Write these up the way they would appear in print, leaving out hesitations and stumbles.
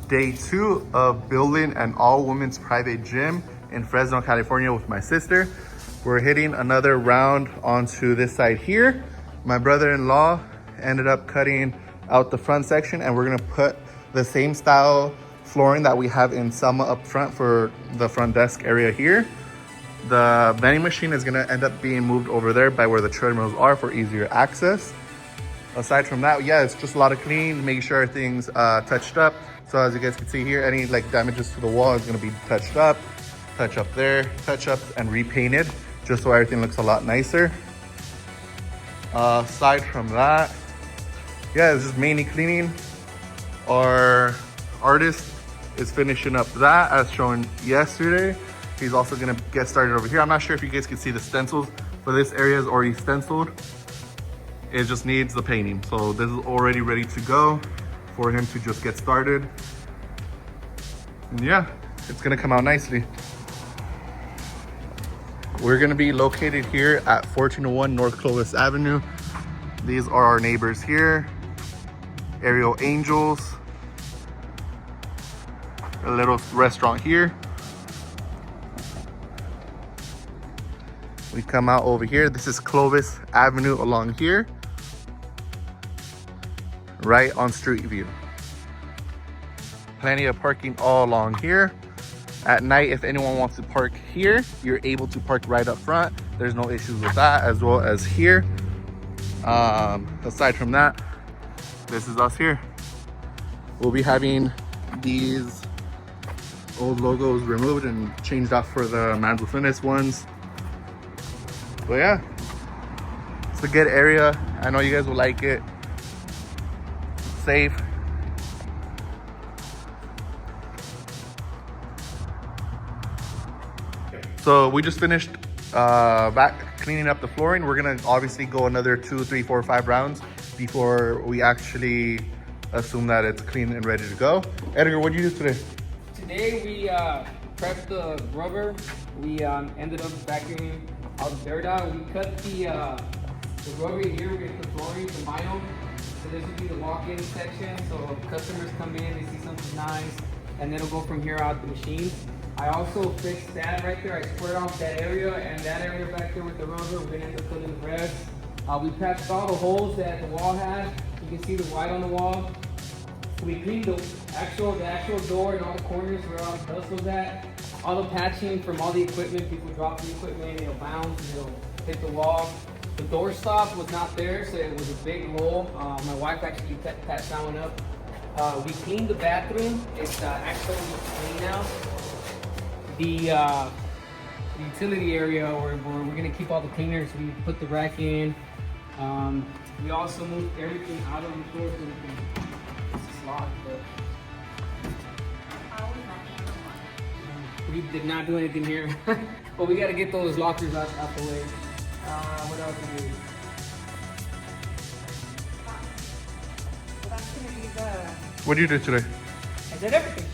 day 2 of building an all-women's private gym in Fresno, California with my sister. We're hitting another round onto this side here. My brother-in-law ended up cutting out the front section, and we're gonna put the same style flooring that we have in Selma up front for the front desk area here. The vending machine is gonna end up being moved over there by where the treadmills are for easier access. Aside from that, yeah, it's just a lot of cleaning, making sure everything's touched up. So as you guys can see here, any like damages to the wall is gonna be touched up, touch up there, touch up and repainted, just so everything looks a lot nicer. Aside from that, yeah, it's just mainly cleaning. Our artist is finishing up that as shown yesterday. He's also gonna get started over here. I'm not sure if you guys can see the stencils, but this area is already stenciled. It just needs the painting. So this is already ready to go for him to just get started. And yeah, it's gonna come out nicely. We're gonna be located here at 1401 North Clovis Avenue. These are our neighbors here. Aerial Angels. A little restaurant here. We come out over here. This is Clovis Avenue along here. Right on Street View. Plenty of parking all along here. At night, if anyone wants to park here, you're able to park right up front. There's no issues with that, as well as here. Aside from that, this is us here. We'll be having these old logos removed and changed out for the Manzo Fitness ones. But yeah, it's a good area. I know you guys will like it. Safe. So we just finished back cleaning up the flooring. We're gonna obviously go another 2, 3, 4, 5 rounds before we actually assume that it's clean and ready to go. Edgar, what did you do today? Today we prepped the rubber. We ended up vacuuming all the dirt out. We cut the rubber here. We're gonna put flooring, some vinyl. So this would be the walk-in section. So if customers come in, they see something nice, and then it'll go from here out the machine. I also fixed that right there. I squared off that area and that area back there with the rubber. We're gonna end up putting the rest. We patched all the holes that the wall had. You can see the white on the wall. We cleaned the actual door and all the corners where all the dust was at. All the patching from all the equipment. People drop the equipment, it'll bounce, it'll hit the wall. The door stop was not there, so it was a big hole. My wife actually patched that one up. We cleaned the bathroom. It's actually clean now. The utility area where we're gonna keep all the cleaners. We put the rack in. We also moved everything out of the floor so we can. It's locked, but we did not do anything here. But we gotta get those lockers out the way. What else do we do? That's gonna be the. What do you do today? I did everything.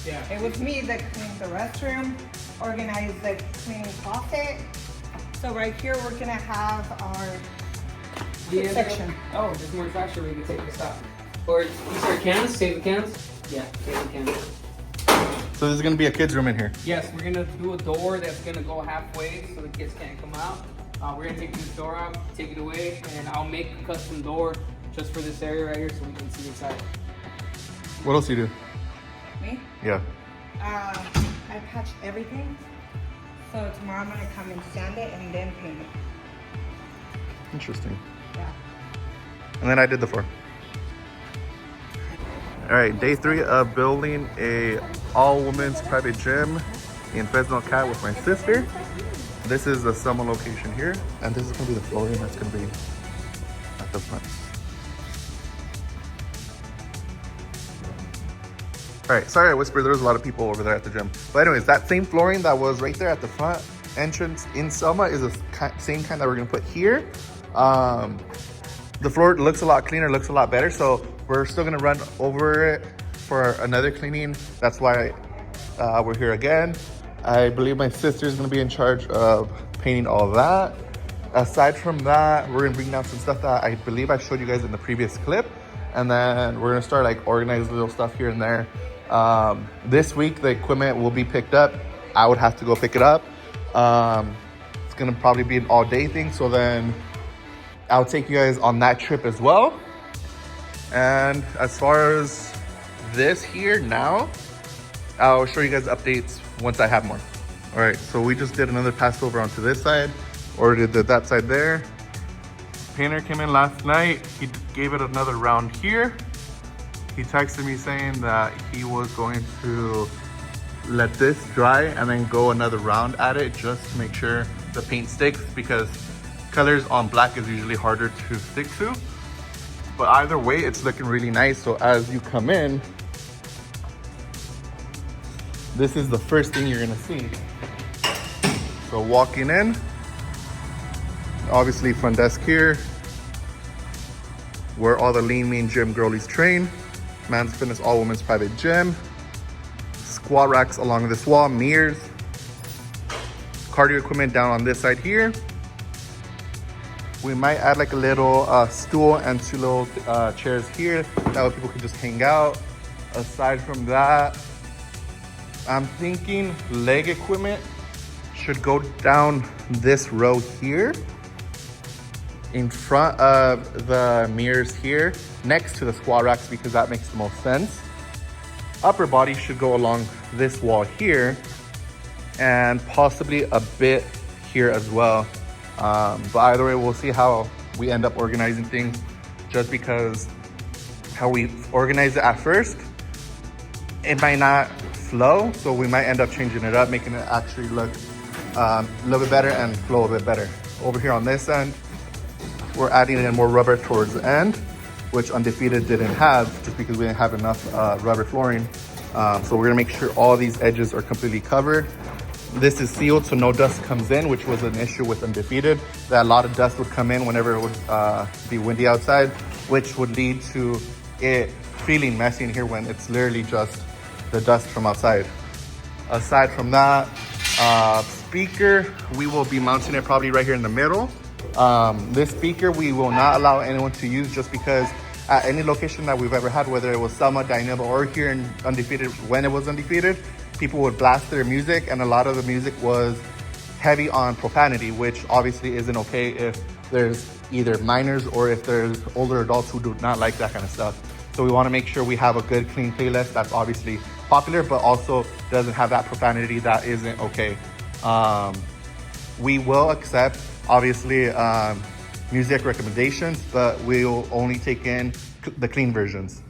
Yeah. It was me that cleaned the restroom, organized the cleaning closet. So right here we're gonna have our section. Oh, there's more trash where we can take this out. Or these are cans. Save the cans. Yeah, save the cans. So this is gonna be a kid's room in here. Yes, we're gonna do a door that's gonna go halfway so the kids can't come out. We're gonna take this door out, take it away, and I'll make a custom door just for this area right here so we can see inside. What else do you do? Me? Yeah. I patched everything. So tomorrow I'm gonna come and sand it and then paint it. Interesting. Yeah. And then I did the floor. All right, day 3 of building a all-women's private gym in Fresno, Cal with my sister. This is the Selma location here, and this is gonna be the flooring that's gonna be at the front. All right, sorry I whispered, there was a lot of people over there at the gym. But anyways, that same flooring that was right there at the front entrance in Selma is the same kind that we're gonna put here. The floor looks a lot cleaner, looks a lot better, so we're still gonna run over it for another cleaning. That's why we're here again. I believe my sister's gonna be in charge of painting all of that. Aside from that, we're gonna bring down some stuff that I believe I showed you guys in the previous clip. And then we're gonna start like organizing little stuff here and there. This week, the equipment will be picked up. I would have to go pick it up. It's gonna probably be an all-day thing, so then I'll take you guys on that trip as well. And as far as this here now, I'll show you guys updates once I have more. All right, so we just did another pass over onto this side, or did that side there. Painter came in last night. He gave it another round here. He texted me saying that he was going to let this dry and then go another round at it just to make sure the paint sticks, because colors on black is usually harder to stick to. But either way, it's looking really nice. So as you come in, this is the first thing you're gonna see. So walking in, obviously front desk here, where all the lean mean gym girlies train. Manzo Fitness all women's private gym. Squat racks along this wall, mirrors. Cardio equipment down on this side here. We might add like a little stool and 2 little chairs here. That way people can just hang out. Aside from that, I'm thinking leg equipment should go down this row here in front of the mirrors here next to the squat racks, because that makes the most sense. Upper body should go along this wall here and possibly a bit here as well. But either way, we'll see how we end up organizing things, just because how we organize it at first, it might not flow. So we might end up changing it up, making it actually look a little bit better and flow a bit better. Over here on this end, we're adding in more rubber towards the end, which Undefeated didn't have, just because we didn't have enough rubber flooring. So we're gonna make sure all these edges are completely covered. This is sealed so no dust comes in, which was an issue with Undefeated, that a lot of dust would come in whenever it would be windy outside, which would lead to it feeling messy in here when it's literally just the dust from outside. Aside from that, speaker, we will be mounting it probably right here in the middle. This speaker we will not allow anyone to use, just because at any location that we've ever had, whether it was Selma, Dynamo, or here in Undefeated when it was Undefeated, people would blast their music, and a lot of the music was heavy on profanity, which obviously isn't okay if there's either minors or if there's older adults who do not like that kind of stuff. So we want to make sure we have a good, clean playlist that's obviously popular, but also doesn't have that profanity that isn't okay. We will accept, obviously, music recommendations, but we'll only take in the clean versions.